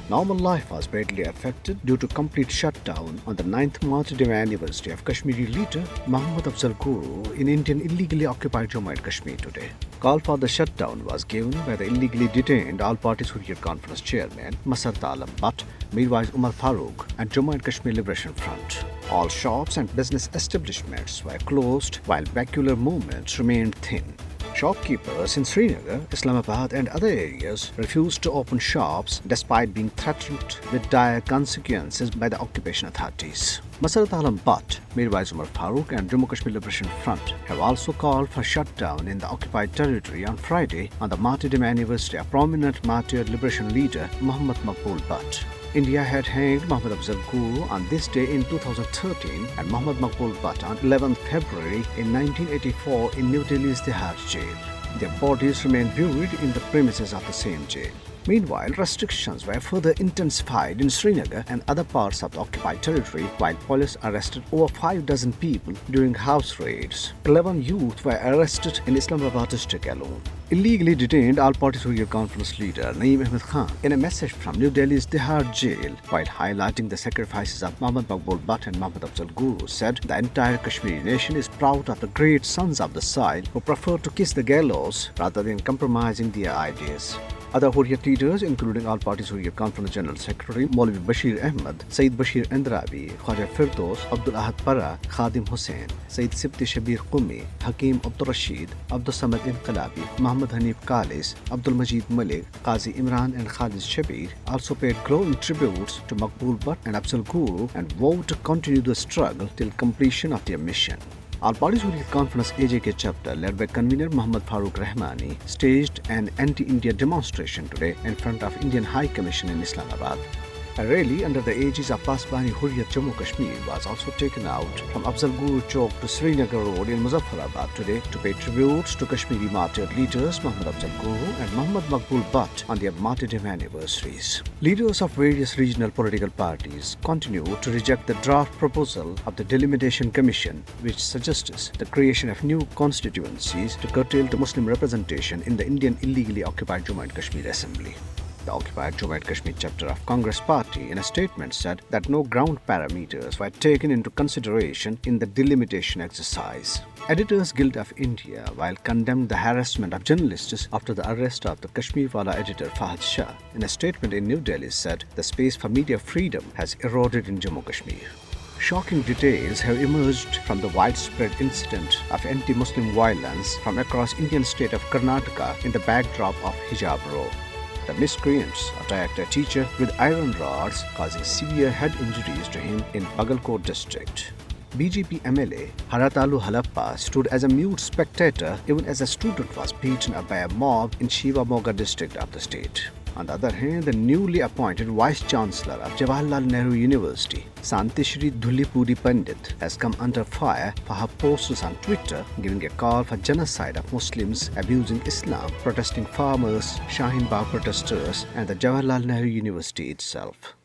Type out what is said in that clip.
Normal life was badly affected due to complete shutdown on the 9th martyrdom anniversary of Kashmiri leader Muhammad Afzal Guru in Indian illegally occupied Jammu and Kashmir today. Call for the shutdown was given by the illegally detained All Parties Hurriyat Conference chairman Masardat Butt, Mirwais Umar Farooq and Jammu and Kashmir Liberation Front. All shops and business establishments were closed while vehicular movements remained thin. Shopkeepers in Srinagar, Islamabad and other areas refused to open shops despite being threatened with dire consequences by the occupation authorities. Masardat Butt, Mirwais Umar Farooq and Jammu Kashmir Liberation Front have also called for shutdown in the occupied territory on Friday on the martyrdom anniversary of prominent martyr liberation leader Muhammad Maqbool Butt. India had hanged Muhammad Afzal Guru on this day in 2013 and Muhammad Maqbool Butt on 11th February in 1984 in New Delhi's Tihar jail. Their bodies remain buried in the premises of the same jail. Meanwhile, restrictions were further intensified in Srinagar and other parts of the occupied territory while police arrested over 6 people during house raids. 11 youth were arrested in Islamabad district alone. Illegally detained All Parties Hurriyat Conference leader Naeem Ahmed Khan in a message from New Delhi's Tihar jail while highlighting the sacrifices of Muhammad Maqbool Butt and Muhammad Afzal Guru said the entire Kashmiri nation is proud of the great sons of the soil who prefer to kiss the gallows rather than compromising their ideas. Other Hurriyat leaders, including All Parties Hurriyat Conference General Secretary Maulvi Bashir Ahmed, Sayyid Bashir Andrabi, Khwaja Firdos, Abdul Ahad Para, Khadim Hussain, Sayyid Sibti Shabir Qumi, Hakim Abdul Rashid, Abdul Samad Inqalabi, Muhammad Hanif Khalis, Abdul Majid Malik, Qazi Imran and Khalid Shabir also paid glowing tributes to Maqbool Butt and Afzal Guru and vowed to continue the struggle till completion of their mission. All Parties Hurriyat Conference IIOJK chapter led by convener Muhammad Farooq Rahmani staged an anti-India demonstration today in front of Indian High Commission in Islamabad. A rally under the aegis of Pasbani Hurriyat Jammu Kashmir was also taken out from Afzal Guru Chowk to Srinagar Road in Muzaffarabad today to pay tributes to Kashmiri martyred leaders Muhammad Afzal Guru and Muhammad Maqbool Butt on their martyrdom anniversaries. Leaders of various regional political parties continue to reject the draft proposal of the Delimitation Commission, which suggests the creation of new constituencies to curtail the Muslim representation in the Indian illegally occupied Jammu and Kashmir Assembly. The occupied Jammu and Kashmir chapter of Congress Party in a statement said that no ground parameters were taken into consideration in the delimitation exercise. Editors Guild of India, while condemned the harassment of journalists after the arrest of the Kashmirwala editor Fahad Shah, in a statement in New Delhi said the space for media freedom has eroded in Jammu Kashmir. Shocking details have emerged from the widespread incident of anti-Muslim violence from across Indian state of Karnataka in the backdrop of Hijab Row. The miscreants attacked a teacher with iron rods, causing severe head injuries to him in Bagalkot district. BJP MLA Haratalu Halappa stood as a mute spectator even as a student was beaten up by a mob in Shivamoga district of the state. On the other hand, the newly appointed Vice Chancellor of Jawaharlal Nehru University, Santishri Dhulipuri Pandit, has come under fire for her posts on Twitter giving a call for genocide of Muslims abusing Islam, protesting farmers, Shaheen Bagh protesters and the Jawaharlal Nehru University itself.